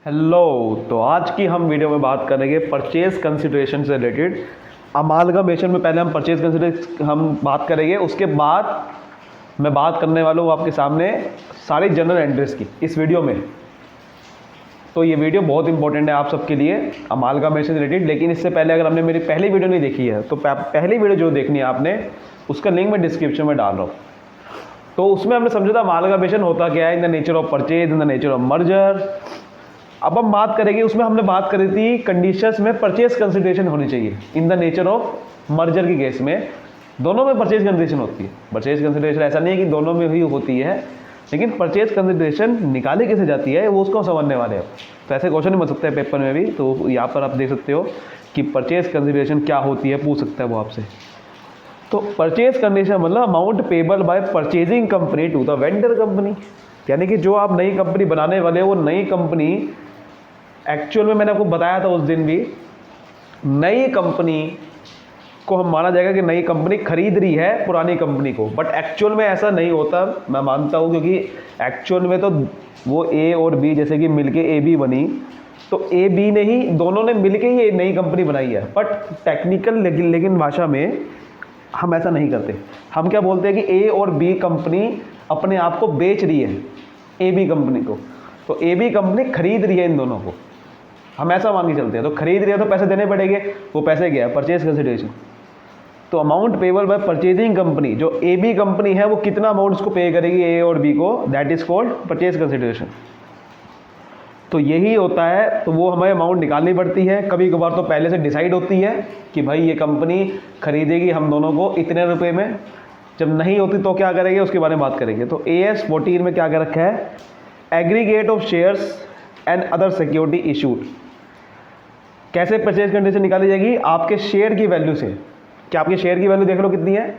Hello. तो आज की हम वीडियो में बात करेंगे परचेज कंसिडरेशन से रिलेटेड। अमालगमेशन में पहले हम परचेज कंसिडरेशन हम बात करेंगे, उसके बाद मैं बात करने वाला हूँ आपके सामने सारी जनरल एंट्रीज की इस वीडियो में। तो ये वीडियो बहुत इंपॉर्टेंट है आप सबके लिए अमालगमेशन से रिलेटेड। लेकिन इससे पहले अगर आपने मेरी पहली वीडियो नहीं देखी है तो पहली वीडियो जो देखनी है आपने, उसका लिंक मैं डिस्क्रिप्शन में डाल रहा हूँ। तो उसमें हमने समझा था अमालगमेशन होता क्या है, in the nature of purchase, in the nature of merger. अब हम बात करेंगे, उसमें हमने बात करी थी कंडीशंस में परचेज कंसिडरेशन होनी चाहिए। In the nature of merger की केस में दोनों में परचेज कंसिडरेशन होती है। परचेज कंसिडरेशन ऐसा नहीं है कि दोनों में ही होती है, लेकिन परचेज कंसिडरेशन निकाली कैसे जाती है वो उसको समझने वाले हैं। तो ऐसे क्वेश्चन नहीं बन सकते हैं पेपर में भी। तो यहाँ पर आप देख सकते हो कि परचेज कंसिडरेशन क्या होती है, पूछ सकता है वो आपसे। तो परचेज कंसिडरेशन मतलब amount payable by purchasing company to the vendor company. यानी कि जो आप नई कंपनी बनाने वाले हो, वो नई कंपनी एक्चुअल में मैंने आपको बताया था उस दिन भी, नई कंपनी को हम माना जाएगा कि नई कंपनी खरीद रही है पुरानी कंपनी को। बट एक्चुअल में ऐसा नहीं होता, मैं मानता हूँ, क्योंकि एक्चुअल में तो वो ए और बी जैसे कि मिलके ए बी बनी, तो ए बी ने ही, दोनों ने मिलके ही ये नई कंपनी बनाई है। बट टेक्निकल लेकिन भाषा में हम ऐसा नहीं करते। हम क्या बोलते हैं कि ए और बी कंपनी अपने आप को बेच रही है ए बी कंपनी को, तो ए बी कंपनी खरीद रही है इन दोनों को, हम ऐसा मान के चलते हैं। तो खरीद रही है तो पैसे देने पड़ेंगे, वो पैसे क्या है, परचेज कंसिडरेशन। तो amount payable by purchasing company, जो ए बी कंपनी है वो कितना अमाउंट उसको पे करेगी ए और बी को, that is called purchase consideration. तो यही होता है। तो वो हमें अमाउंट निकालनी पड़ती है। कभी कभार तो पहले से डिसाइड होती है कि भाई ये कंपनी खरीदेगी हम दोनों को इतने रुपए में। जब नहीं होती तो क्या करेंगे, उसके बारे में बात करेंगे। तो AS 14 में क्या कर रखा है, aggregate of shares and other security issued. कैसे परचेज कंडीशन निकाली जाएगी, आपके शेयर की वैल्यू से। क्या आपके शेयर की वैल्यू देख लो कितनी है,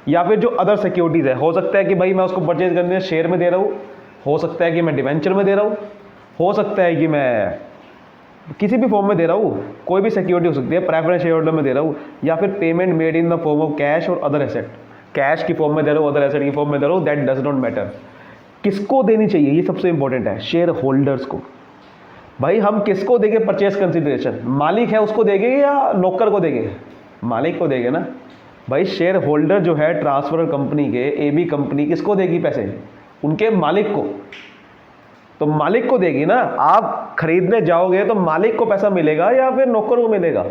या फिर जो अदर सिक्योरिटीज़ है। हो सकता है कि भाई मैं उसको परचेज करने शेयर में दे रहा हूँ, हो सकता है कि मैं डिवेंचर में दे रहा हूँ, हो सकता है कि मैं किसी भी फॉर्म में दे रहा हूँ, कोई भी सिक्योरिटी हो सकती है, प्रेफरेंस शेयर होल्डर में दे रहा हूँ, या फिर payment made in the form of cash और अदर एसेट। कैश की फॉर्म में दे रहा हूँ, अदर एसेट की फॉर्म में दे रहा हूँ, दैट डज नॉट मैटर। किसको देनी चाहिए, ये सबसे इंपॉर्टेंट है, शेयर होल्डर्स को। भाई हम किसको देंगे परचेज कंसिडरेशन, मालिक है उसको देंगे या नौकर को देंगे, मालिक को देंगे ना। भाई शेयर होल्डर जो है ट्रांसफर कंपनी के, ए बी कंपनी किसको देगी पैसे, उनके मालिक को। तो मालिक को देगी ना। आप खरीदने जाओगे तो मालिक को पैसा मिलेगा या फिर नौकर को मिलेगा,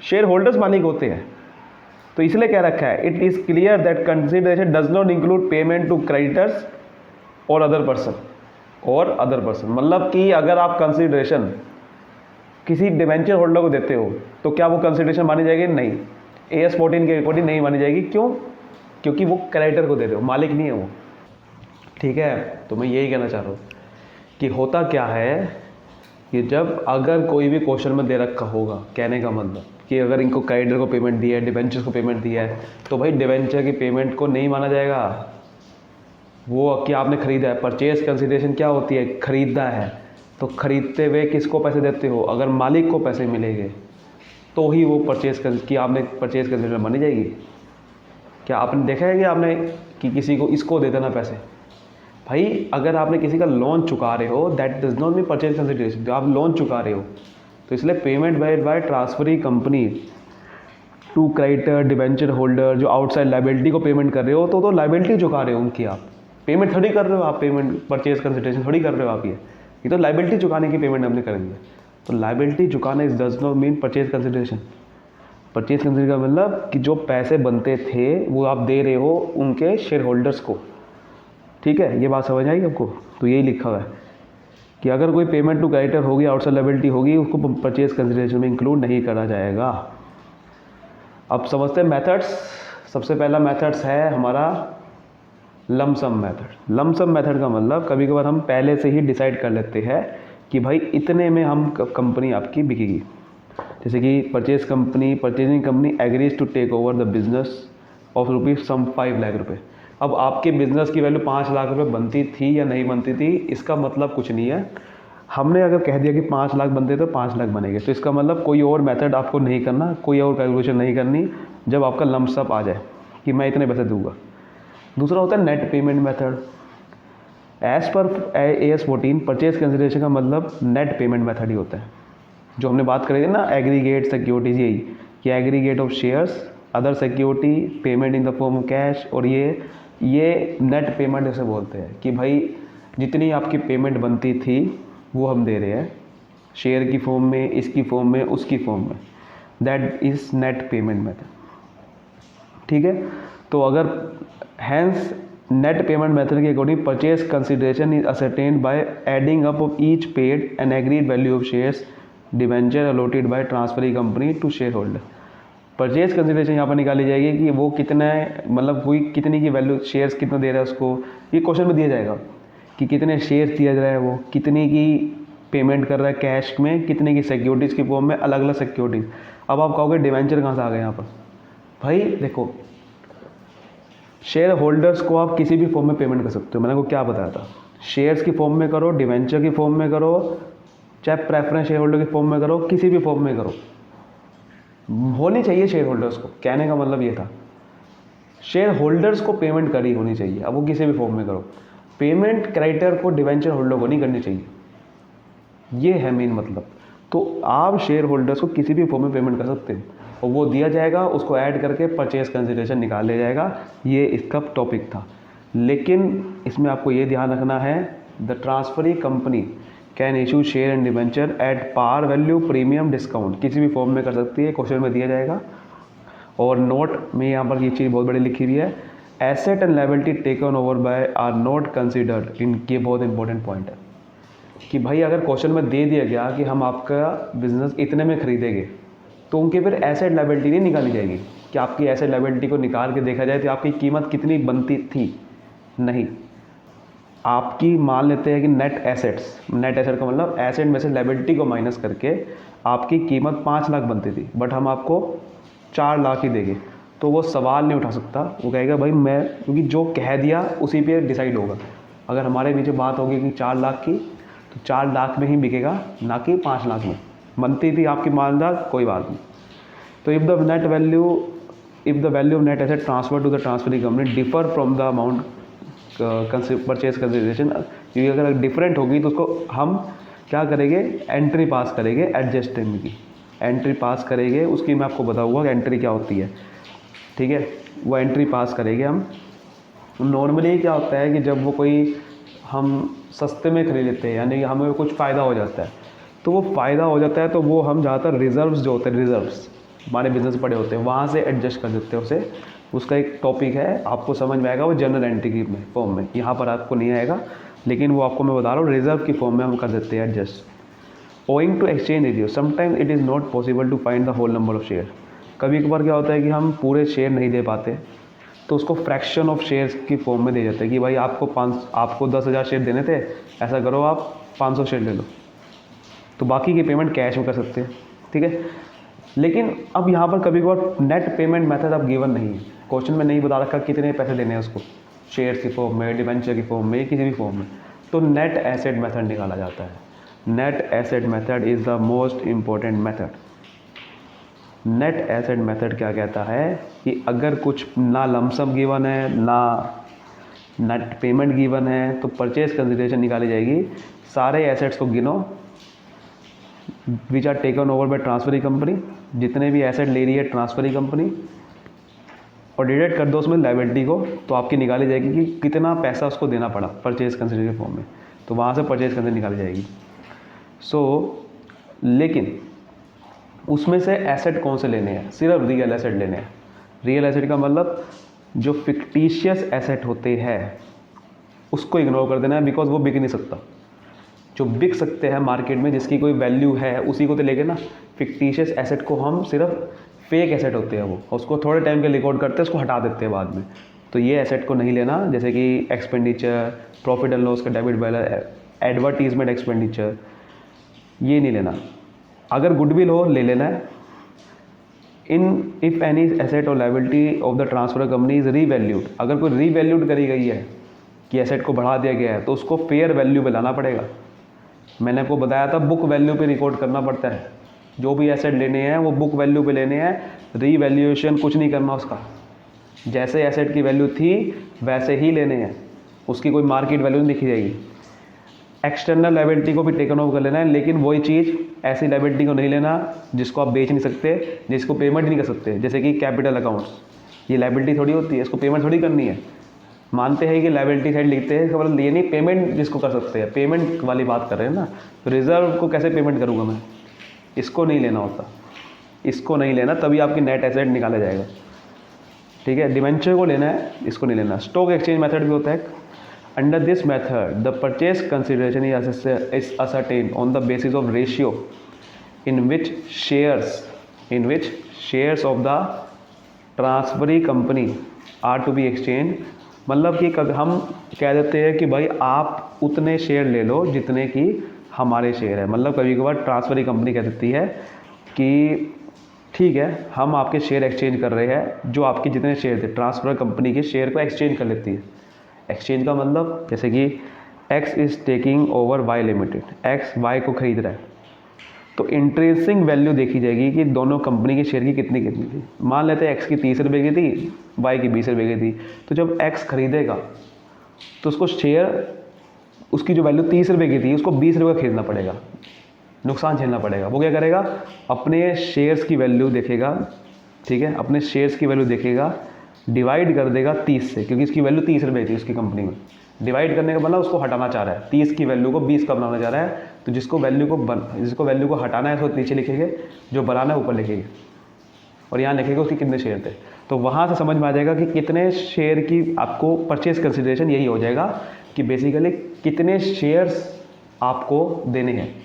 शेयर होल्डर्स मालिक होते हैं। तो इसलिए क्या रखा है, it is clear that consideration does not include payment to creditors और अदर पर्सन। और अदर पर्सन मतलब कि अगर आप कंसिडरेशन किसी डिवेंचर होल्डर को देते हो तो क्या वो कंसिडरेशन मानी जाएगी, नहीं। AS 14 के अकॉर्डिंग नहीं मानी जाएगी। क्यों, क्योंकि वो क्रेडिटर को दे रहे हो, मालिक नहीं है वो। ठीक है। तो मैं यही कहना चाह रहा हूँ कि होता क्या है कि जब अगर कोई भी क्वेश्चन में दे रखा होगा, कहने का मतलब कि अगर इनको क्रेडिटर को पेमेंट दिया है, डिवेंचर को पेमेंट दिया है, तो भाई डिवेंचर की पेमेंट को नहीं माना जाएगा। वो कि आपने खरीदा है, परचेज कंसिडरेशन क्या होती है, खरीदा है, तो खरीदते हुए किसको पैसे देते हो, अगर मालिक को पैसे मिलेंगे तो ही वो परचेज कि आपने परचेज कंसिडरेशन मानी जाएगी। क्या आपने देखा है कि आपने कि किसी को इसको दे देना पैसे। भाई अगर आपने किसी का लोन चुका रहे हो, that does not mean purchase consideration. तो आप लोन चुका रहे हो, तो इसलिए payment by transferring company to creditor, debenture holder, जो आउटसाइड लाइबिलिटी को पेमेंट कर रहे हो, तो लाइबिलिटी चुका रहे हो उनकी, आप पेमेंट थोड़ी कर रहे हो। आप पेमेंट परचेज कंसिडरेशन थोड़ी कर रहे हो आप, ये तो लाइबिलिटी चुकाने की पेमेंट हमने करेंगे। तो लाइबिलिटी चुकाना is does not mean purchase consideration. Purchase consideration का मतलब कि जो पैसे बनते थे वो आप दे रहे हो उनके शेयर होल्डर्स को। ठीक है, ये बात समझ आएगी आपको। तो यही लिखा हुआ है कि अगर कोई पेमेंट टू क्रेडिटर होगी, आउटसाइड लायबिलिटी होगी, उसको परचेज कंसिडरेशन में इंक्लूड नहीं करा जाएगा। अब समझते हैं मेथड्स। सबसे पहला मेथड्स है हमारा लमसम मेथड। लमसम मेथड का मतलब कभी कभार हम पहले से ही डिसाइड कर लेते हैं कि भाई इतने में हम कंपनी आपकी बिकेगी। जैसे कि purchasing company agrees to take over the business of rupees some 5 lakh रुपये। अब आपके बिजनेस की वैल्यू 5 लाख रुपए बनती थी या नहीं बनती थी, इसका मतलब कुछ नहीं है। हमने अगर कह दिया कि 5 लाख बनते तो 5 लाख बनेंगे, तो इसका मतलब कोई और मेथड आपको नहीं करना, कोई और कैलकुलेशन नहीं करनी जब आपका लंप सम आ जाए कि मैं इतने पैसे दूंगा। दूसरा होता है net payment method. As per AS14 purchase consideration का मतलब नेट पेमेंट मेथड ही होता है। जो हमने बात करी थी ना एग्रीगेट सिक्योरिटीज, यही कि aggregate of shares, other security, payment in the form of cash, और ये नेट पेमेंट जैसे बोलते हैं कि भाई जितनी आपकी पेमेंट बनती थी वो हम दे रहे हैं शेयर की फॉर्म में, इसकी फॉर्म में, उसकी फॉर्म में, that is net payment method. ठीक है, तो अगर हैंस नेट पेमेंट मेथड के according purchase consideration is ascertained by adding up of each paid and agreed value of shares debenture allotted by transferring company to share holder. Purchase consideration यहाँ पर निकाली जाएगी कि वो कितना मतलब कोई कितनी की वैल्यू, शेयर्स कितना दे रहा है उसको, ये क्वेश्चन में दिया जाएगा कि कितने शेयर्स दिया जा रहा है, वो कितने की पेमेंट कर रहा है कैश में, कितने की सिक्योरिटीज़ की फॉर्म में, अलग अलग सिक्योरिटीज़। अब आप कहोगे डिवेंचर कहाँ से आ गए यहाँ पर? भाई देखो, शेयर होल्डर्स को आप किसी भी फॉर्म में पेमेंट कर सकते हो, मैंने आपको क्या बताया था, शेयर्स की फॉर्म में करो, डिवेंचर की फॉर्म में करो, चाहे प्रेफरेंस शेयर होल्डर की फॉर्म में करो, किसी भी फॉर्म में करो, होनी चाहिए शेयर होल्डर्स को। कहने का मतलब ये था शेयर होल्डर्स को पेमेंट करी होनी चाहिए, अब वो किसी भी फॉर्म में करो। पेमेंट क्रेडिटर को डिवेंचर होल्डर को नहीं करनी चाहिए, ये है मेन मतलब। तो आप शेयर होल्डर्स को किसी भी फॉर्म में पेमेंट कर सकते हो और वो दिया जाएगा, उसको ऐड करके परचेज कंसिडरेशन निकाल लिया जाएगा। ये इसका टॉपिक था। लेकिन इसमें आपको ये ध्यान रखना है, the transferee company can issue share and debenture at par value premium discount, किसी भी फॉर्म में कर सकती है, क्वेश्चन में दिया जाएगा। और नोट में यहाँ पर ये चीज़ बहुत बड़ी लिखी हुई है, asset and liability taken over by are not considered in, ये बहुत इंपॉर्टेंट पॉइंट है कि भाई अगर क्वेश्चन में दे दिया गया कि हम आपका बिजनेस इतने में खरीदेंगे, तो उनके फिर एसेट लायबिलिटी नहीं निकाली जाएगी कि आपकी एसेट लायबिलिटी को निकाल के देखा जाए तो आपकी कीमत कितनी बनती थी, नहीं। आपकी मान लेते हैं कि नेट एसेट्स, नेट एसेट का मतलब एसेट में से लायबिलिटी को माइनस करके आपकी कीमत 5 लाख बनती थी, बट हम आपको 4 लाख ही देंगे, तो वो सवाल नहीं उठा सकता। वो कहेगा भाई मैं, क्योंकि जो कह दिया उसी पे डिसाइड होगा। अगर हमारे बीच बात होगी कि 4 लाख की, तो 4 लाख में ही बिकेगा, ना कि 5 लाख में। बनती थी आपकी मानदार, कोई बात नहीं। तो if the value of net asset transfer to the transferring company differ from the amount purchase consideration, क्योंकि अगर डिफरेंट होगी तो उसको हम क्या करेंगे, एंट्री पास करेंगे, एडजस्टमेंट की एंट्री पास करेंगे। उसकी मैं आपको बताऊंगा कि एंट्री क्या होती है, ठीक है, वो एंट्री पास करेंगे हम। नॉर्मली क्या होता है कि जब वो कोई हम सस्ते में खरीद लेते हैं, यानी कि हमें कुछ फ़ायदा हो जाता है, तो वो फ़ायदा हो जाता है तो वो हम ज़्यादातर रिजर्व्स जो होते हैं, रिजर्व्स हमारे बिजनेस पड़े होते हैं, वहाँ से एडजस्ट कर देते हैं उसे। उसका एक टॉपिक है, आपको समझ में आएगा, वो जनरल एंट्री की फॉर्म में, यहाँ पर आपको नहीं आएगा, लेकिन वो आपको मैं बता रहा हूँ, रिजर्व की फॉर्म में हम कर देते हैं adjust. Owing to exchange ratio sometimes it is not possible to find the whole number of share. कभी कभार क्या होता है कि हम पूरे शेयर नहीं दे पाते, तो उसको फ्रैक्शन ऑफ शेयर्स की फॉर्म में दे जाते हैं कि भाई आपको 10,000 शेयर देने थे, ऐसा करो आप 500 शेयर ले लो, तो बाकी की पेमेंट कैश में कर सकते हैं, ठीक है। लेकिन अब यहाँ पर कभी कभार नेट पेमेंट मेथड अब गिवन नहीं है, क्वेश्चन में नहीं बता रखा कितने पैसे देने हैं उसको, शेयर्स की फॉर्म में, डिवेंचर की फॉर्म में, किसी भी फॉर्म में, तो नेट एसेट मेथड निकाला जाता है। Net asset method is the most important method. Net asset method क्या कहता है कि अगर कुछ ना लमसम गिवन है, ना नेट पेमेंट गिवन है, तो परचेज कंसिडरेशन निकाली जाएगी। सारे एसेट्स को गिनो which are taken over by transferring company, जितने भी एसेट ले रही है ट्रांसफरिंग कंपनी, और डिडक्ट कर दो उसमें लायबिलिटी को, तो आपकी निकाली जाएगी कि कितना पैसा उसको देना पड़ा परचेज कंसिडरेशन फॉर्म में, तो वहाँ से परचेज कंसिडरेशन निकाली जाएगी। लेकिन उसमें से एसेट कौन से लेने हैं, सिर्फ रियल एसेट लेने हैं। रियल एसेट का मतलब जो फिक्टिशियस एसेट होते हैं उसको इग्नोर कर देना है, बिकॉज वो बिक नहीं सकता। जो बिक सकते हैं मार्केट में, जिसकी कोई वैल्यू है, उसी को तो लेके ना। फिक्टिशियस एसेट को हम सिर्फ, फेक एसेट होते हैं वो, उसको थोड़े टाइम के रिकॉर्ड करते हैं, उसको हटा देते हैं बाद में, तो ये एसेट को नहीं लेना। जैसे कि एक्सपेंडिचर, प्रॉफिट एंड लॉस का डेबिट बैलेंस, एडवर्टीजमेंट एक्सपेंडिचर, ये नहीं लेना। अगर गुडविल हो ले लेना है। इफ़ एनी एसेट और liability of the transfer company is revalued, अगर कोई रीवैल्यूड करी गई है कि एसेट को बढ़ा दिया गया है, तो उसको फेयर वैल्यू पे लाना पड़ेगा। मैंने आपको बताया था बुक वैल्यू पे रिकॉर्ड करना पड़ता है, जो भी एसेट लेने हैं वो बुक वैल्यू पे लेने हैं, रीवैल्यूएशन कुछ नहीं करना उसका। जैसे एसेट की वैल्यू थी वैसे ही लेने हैं, उसकी कोई मार्केट वैल्यू नहीं लिखी जाएगी। एक्सटर्नल लायबिलिटी को भी टेकन ओवर कर लेना है, लेकिन वही चीज़ ऐसी लायबिलिटी को नहीं लेना जिसको आप बेच नहीं सकते, जिसको पेमेंट नहीं कर सकते, जैसे कि कैपिटल अकाउंट्स। ये लायबिलिटी थोड़ी होती है, इसको पेमेंट थोड़ी करनी है। मानते हैं कि लायबिलिटी साइड लिखते हैं, इसका मतलब ये नहीं पेमेंट जिसको कर सकते हैं, पेमेंट वाली बात कर रहे हैं ना। तो रिजर्व को कैसे पेमेंट करूँगा मैं, इसको नहीं लेना होता, इसको नहीं लेना, तभी आपकी नेट एसेट निकाला जाएगा। ठीक है, डिवेंचर को लेना है, इसको नहीं लेना। स्टॉक एक्सचेंज मेथड भी होता है। Under this method the purchase consideration is ascertain on the basis of ratio in which shares of the transferee company are to be exchange. मतलब कि कभी हम कह देते हैं कि भाई आप उतने शेयर ले लो जितने की हमारे शेयर है। मतलब कभी कभार ट्रांसफरी कंपनी कह देती है कि ठीक है, हम आपके शेयर एक्सचेंज कर रहे हैं, जो आपके जितने शेयर थे ट्रांसफर कंपनी के शेयर को एक्सचेंज कर लेती है। एक्सचेंज का मतलब जैसे कि X is taking over Y limited, X Y को खरीद रहा है, तो इंट्रेंसिक वैल्यू देखी जाएगी कि दोनों कंपनी के शेयर की कितनी कितनी थी। मान लेते हैं एक्स की 30 रुपये की थी, वाई की 20 रुपये की थी, तो जब एक्स खरीदेगा तो उसको शेयर, उसकी जो वैल्यू 30 रुपये की थी उसको 20 रुपये का खरीदना पड़ेगा, नुकसान झेलना पड़ेगा। वो क्या करेगा, अपने शेयर्स की वैल्यू देखेगा, ठीक है, अपने शेयर्स की वैल्यू देखेगा, डिवाइड कर देगा 30 से, क्योंकि इसकी वैल्यू 30 रुपये थी उसकी कंपनी में। डिवाइड करने का मतलब उसको हटाना चाह रहा है, 30 की वैल्यू को 20 का बनाना चाह रहा है, तो जिसको वैल्यू को हटाना है उसको नीचे लिखेंगे, जो बनाना है ऊपर लिखेंगे, और यहाँ लिखेंगे उसके कितने शेयर थे। तो वहाँ से समझ में आ जाएगा कि कितने शेयर की आपको परचेज कंसिडरेशन यही हो जाएगा कि बेसिकली कितने शेयर्स आपको देने हैं।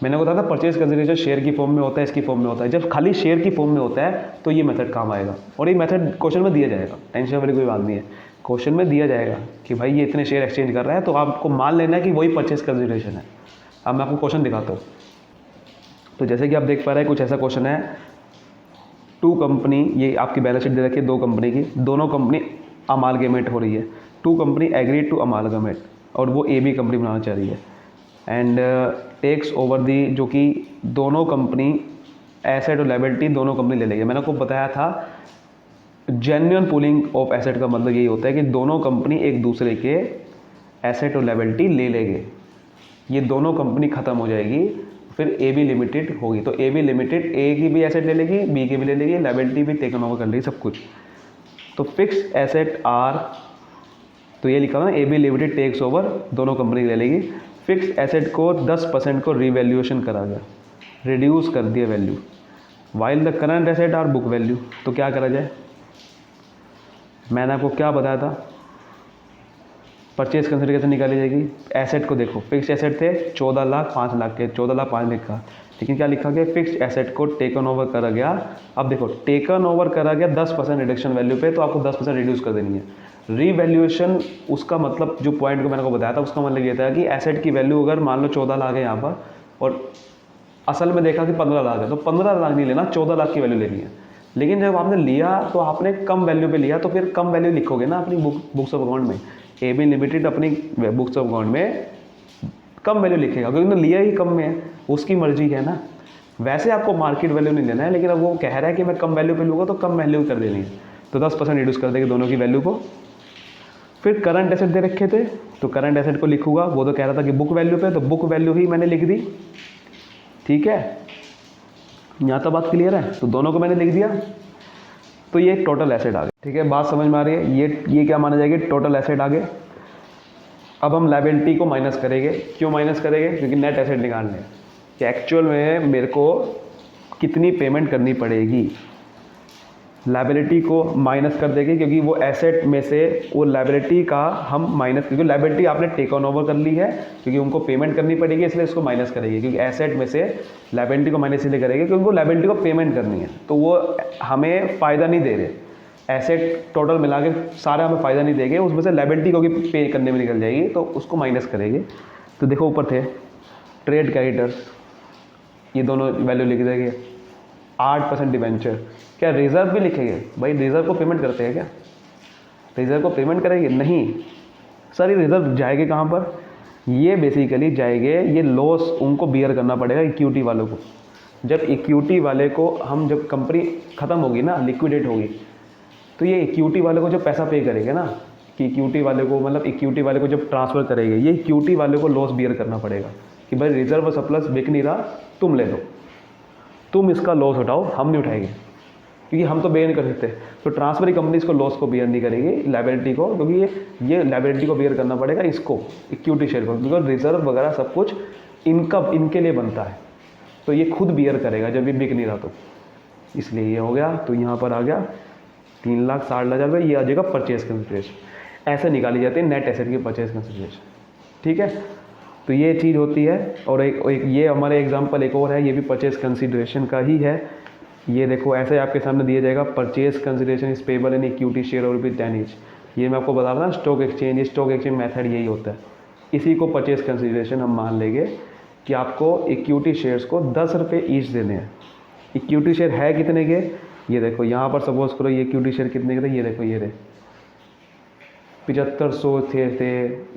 मैंने बताया था परचेज कंसिडरेशन शेयर की फॉर्म में होता है, इसकी फॉर्म में होता है। जब खाली शेयर की फॉर्म में होता है तो ये मेथड काम आएगा, और ये मेथड क्वेश्चन में दिया जाएगा, टेंशन वाली कोई बात नहीं है। क्वेश्चन में दिया जाएगा कि भाई ये इतने शेयर एक्सचेंज कर रहा है, तो आपको मान लेना है कि वही परचेज कंसिडरेशन है। अब मैं आपको क्वेश्चन दिखाता हूँ। तो जैसे कि आप देख पा रहे हैं, कुछ ऐसा क्वेश्चन है, टू कंपनी, ये आपकी बैलेंस शीट दे रखी है 2 कंपनी की, दोनों कंपनी अमालगमेट हो रही है। 2 कंपनी एग्रीड टू अमालगमेट, और वो ए बी कंपनी बनाना चाह रही है, एंड टेक्स ओवर दी, जो कि दोनों कंपनी एसेट और लायबिलिटी दोनों कंपनी ले लेगी। मैंने आपको बताया था जेन्युइन पूलिंग ऑफ एसेट का मतलब यही होता है कि दोनों कंपनी एक दूसरे के एसेट और लायबिलिटी ले लेंगे। ये दोनों कंपनी ख़त्म हो जाएगी, फिर ए बी लिमिटेड होगी। तो ए बी लिमिटेड ए की भी एसेट ले लेगी, बी की भी ले लेगी, लायबिलिटी भी टेकन ओवर कर लेगी, सब कुछ। तो फिक्स एसेट आर, तो ये लिखा हुआ ना, A B limited takes over, दोनों कंपनी ले लेगी। फिक्स एसेट को 10% को रिवैल्यूएशन करा गया, रिड्यूस कर दिया value, while the current asset are book value. तो क्या करा जाए, मैंने आपको क्या बताया था, परचेज कंसिडर कैसे निकाली जाएगी। एसेट को देखो, फिक्स एसेट थे 14 लाख 5 लाख के, 14 लाख 5 लिखा, लेकिन क्या लिखा गया, फिक्स एसेट को टेकन ओवर करा गया। अब देखो टेकन ओवर करा गया 10% रिडक्शन वैल्यू पे, तो आपको 10% रिड्यूस कर देनी है। रीवैल्यूएशन, उसका मतलब जो पॉइंट को मैंने को बताया था, उसका मतलब ये था कि एसेट की वैल्यू अगर मान लो 14 लाख है यहाँ पर, और असल में देखा कि 15 लाख है, तो 15 लाख नहीं लेना, 14 लाख की वैल्यू लेनी है। लेकिन जब आपने लिया तो आपने कम वैल्यू पे लिया, तो फिर कम वैल्यू लिखोगे ना अपनी बुक्स ऑफ अकाउंट में। ए बी लिमिटेड अपनी बुक्स ऑफ अकाउंट में कम वैल्यू लिखेगा, क्योंकि उन्होंने लिया ही कम में है, उसकी मर्जी है ना। वैसे आपको मार्केट वैल्यू नहीं लेना है, लेकिन अब वो कह रहा है कि मैं कम वैल्यू पे लूँगा, तो कम वैल्यू कर देनी है, तो 10% रिड्यूस कर देंगे दोनों की वैल्यू को। फिर करंट एसेट दे रखे थे, तो करंट एसेट को लिखूंगा, वो तो कह रहा था कि बुक वैल्यू पे, तो बुक वैल्यू ही मैंने लिख दी। ठीक है, यहाँ तो बात क्लियर है, तो दोनों को मैंने लिख दिया, तो ये टोटल एसेट आ गए। ठीक है, बात समझ में आ रही है। ये क्या माना जाएगी, टोटल एसेट आ गए। अब हम लायबिलिटी को माइनस करेंगे। क्यों माइनस करेंगे, क्योंकि नेट एसेट निकालने हैं कि एक्चुअल में मेरे को कितनी पेमेंट करनी पड़ेगी। लायबिलिटी को माइनस कर देंगे, क्योंकि वो एसेट में से वो लायबिलिटी का हम माइनस, क्योंकि लायबिलिटी आपने टेकन ओवर कर ली है, क्योंकि उनको पेमेंट करनी पड़ेगी, इसलिए इसको माइनस करेंगे। क्योंकि एसेट में से लायबिलिटी को माइनस इसलिए करेंगे क्योंकि वो लायबिलिटी को पेमेंट करनी है, तो वो हमें फ़ायदा नहीं दे रहे। एसेट टोटल मिला के सारा हमें फ़ायदा नहीं देंगे, उसमें से लायबिलिटी को भी पे करने में निकल जाएगी, तो उसको माइनस करेंगे। तो देखो ऊपर थे ट्रेड क्रेडिटर्स, ये दोनों वैल्यू लिख देंगे। 8% डिवेंचर, क्या रिजर्व भी लिखेंगे, भाई रिजर्व को पेमेंट करते हैं क्या, रिजर्व को पेमेंट करेंगे नहीं सर। ये रिजर्व जाएंगे कहाँ पर, ये बेसिकली जाएंगे, ये लॉस उनको बियर करना पड़ेगा इक्विटी वालों को। जब इक्विटी वाले को हम, जब कंपनी ख़त्म होगी ना, लिक्विडेट होगी, तो ये इक्विटी वाले को जो पैसा पे करेंगे ना, कि इक्विटी वाले को, मतलब इक्विटी वाले को जब ट्रांसफ़र करेंगे, ये इक्विटी वाले को लॉस बियर करना पड़ेगा कि भाई रिजर्व सरप्लस बिक नहीं रहा, तुम ले लो, तुम इसका लॉस उठाओ, हम नहीं उठाएंगे क्योंकि हम तो बेयर नहीं कर सकते। तो ट्रांसफर कंपनी इसको लॉस को बियर नहीं करेगी, लायबिलिटी को, क्योंकि ये लायबिलिटी को बियर करना पड़ेगा इसको, इक्विटी शेयर को, बिकॉज रिजर्व वगैरह सब कुछ इनके लिए बनता है, तो ये खुद बियर करेगा जब ये बिक नहीं रहा तो, इसलिए ये हो गया। तो यहाँ पर आ गया 3,60,000 रुपये, ये आ जाएगा परचेज कंसिडरेशन। ऐसे निकाली जाती है नेट एसेट की परचेज कंसिडरेशन, ठीक है। तो ये चीज़ होती है। और एक ये हमारे एग्जांपल एक और है, ये भी परचेज कंसिडरेशन का ही है। ये देखो ऐसे आपके सामने दिया जाएगा, purchase consideration is payable in equity share और विद 10 ईच। ये मैं आपको बता रहा था, स्टॉक एक्सचेंज मेथड यही होता है। इसी को परचेज कंसिडरेशन हम मान लेंगे कि आपको इक्विटी शेयर्स को 10 रुपये ईच देने हैं। इक्विटी शेयर है कितने के, ये देखो यहाँ पर सपोज करो ये इक्विटी शेयर कितने के थे, ये देखो ये रहे 7500 थे।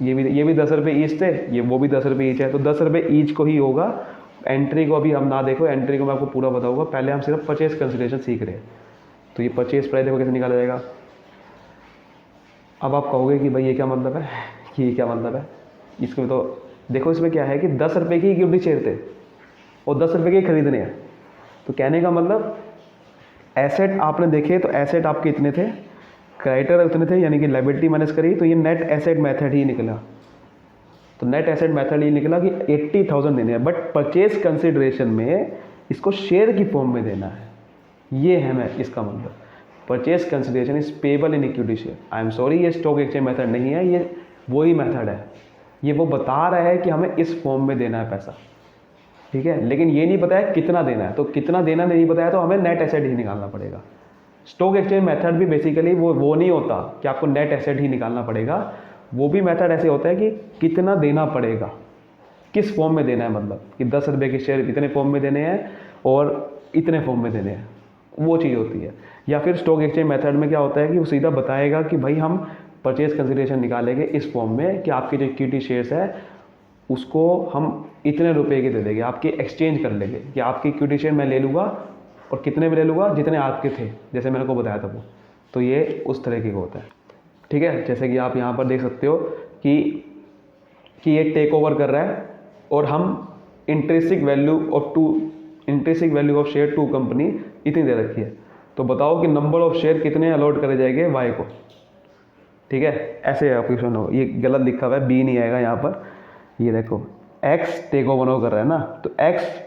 ये भी 10 रुपये ईच थे, ये वो भी 10 रुपये ईच है, तो 10 रुपये ईच को ही होगा। एंट्री को अभी हम ना देखो, एंट्री को मैं आपको पूरा बताऊंगा, पहले हम सिर्फ परचेज कंसिडरेशन सीख रहे हैं। तो ये परचेज प्राइस देखो कैसे निकाला जाएगा। अब आप कहोगे कि भाई ये क्या मतलब है, कि ये क्या मतलब है, इसमें तो देखो इसमें क्या है कि 10 रुपये की इक्विटी शेयर थे और 10 रुपये के खरीदने हैं। तो कहने का मतलब एसेट आपने देखे तो एसेट आपके इतने थे, क्रेडिटर उतने थे, यानी कि लायबिलिटी माइनस करी, तो ये नेट एसेट मेथड ही निकला। तो नेट एसेट मेथड ये निकला कि 80,000 देने हैं, बट परचेज कंसिडरेशन में इसको शेयर की फॉर्म में देना है। ये है मैं इसका मतलब, purchase consideration is payable in equity share. I am sorry, ये स्टॉक एक्सचेंज मेथड नहीं है, ये वही मेथड है। ये वो बता रहा है कि हमें इस फॉर्म में देना है पैसा, ठीक है, लेकिन ये नहीं बताया कितना देना है। तो कितना देना नहीं बताया तो हमें नेट एसेट ही निकालना पड़ेगा। स्टॉक एक्सचेंज मेथड भी बेसिकली वो नहीं होता कि आपको नेट एसेट ही निकालना पड़ेगा, वो भी मेथड ऐसे होता है कि कितना देना पड़ेगा, किस फॉर्म में देना है, मतलब कि 10 रुपये के शेयर इतने फॉर्म में देने हैं और इतने फॉर्म में देने हैं, वो चीज़ होती है। या फिर स्टॉक एक्सचेंज मेथड में क्या होता है कि वो सीधा बताएगा कि भाई हम परचेज कंसिडरेशन निकालेंगे इस फॉर्म में कि आपके जो इक्विटी शेयर्स है उसको हम इतने रुपए के दे देंगे, आपके एक्सचेंज कर लेंगे कि आपकी इक्विटी शेयर मैं ले लूँगा और कितने में ले लूँगा, जितने आपके थे, जैसे मैंने को बताया था वो। तो ये उस तरह की होता है, ठीक है। जैसे कि आप यहाँ पर देख सकते हो कि ये टेक ओवर कर रहा है और हम intrinsic value of share to company इतनी दे रखी है। तो बताओ कि नंबर ऑफ शेयर कितने अलॉट करे जाएंगे वाई को, ठीक है। ऐसे ऑप्शन हो, ये गलत लिखा हुआ है, बी नहीं आएगा यहाँ पर। ये देखो एक्स टेक ओवर कर रहा है ना, तो एक्स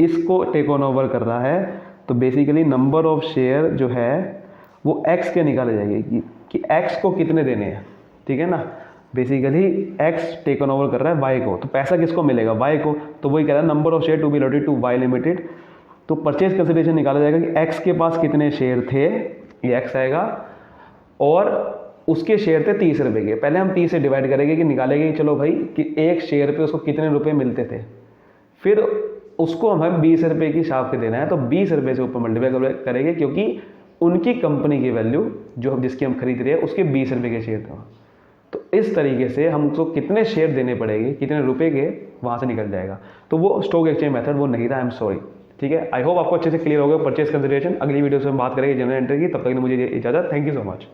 इसको टेक ओवर कर रहा है, तो बेसिकली नंबर ऑफ शेयर जो है वो एक्स के निकाले जाएंगे कि एक्स को कितने देने हैं, ठीक है ना। बेसिकली एक्स टेक ओवर कर रहा है वाई को, तो पैसा किसको मिलेगा, वाई को। तो वही कह रहा है number of share to be allotted to Y limited. तो परचेज कंसिडरेशन निकाला जाएगा कि एक्स के पास कितने शेयर थे, ये एक्स आएगा, और उसके शेयर थे 30 रुपये के। पहले हम 30 से डिवाइड करेंगे कि निकालेंगे कि चलो भाई कि एक शेयर पे उसको कितने रुपए मिलते थे, फिर उसको हमें 20 रुपये की हिसाब से देना है। तो 20 रुपये से ऊपर मल्टीप्लाई करेंगे क्योंकि उनकी कंपनी की वैल्यू जो जिसकी हम खरीद रहे हैं उसके 20 रुपये के शेयर थे। तो इस तरीके से हम उसको कितने शेयर देने पड़ेंगे, कितने रुपए के, वहाँ से निकल जाएगा। तो वो स्टॉक एक्सचेंज मेथड वो नहीं था, आई एम सॉरी, ठीक है। आई होप आपको अच्छे से क्लियर हो गया परचेज कंसिडरेशन। अगली वीडियो से हम बात करेंगे जनरल एंट्री की, तब तक मुझे इजाज़त, थैंक यू सो मच।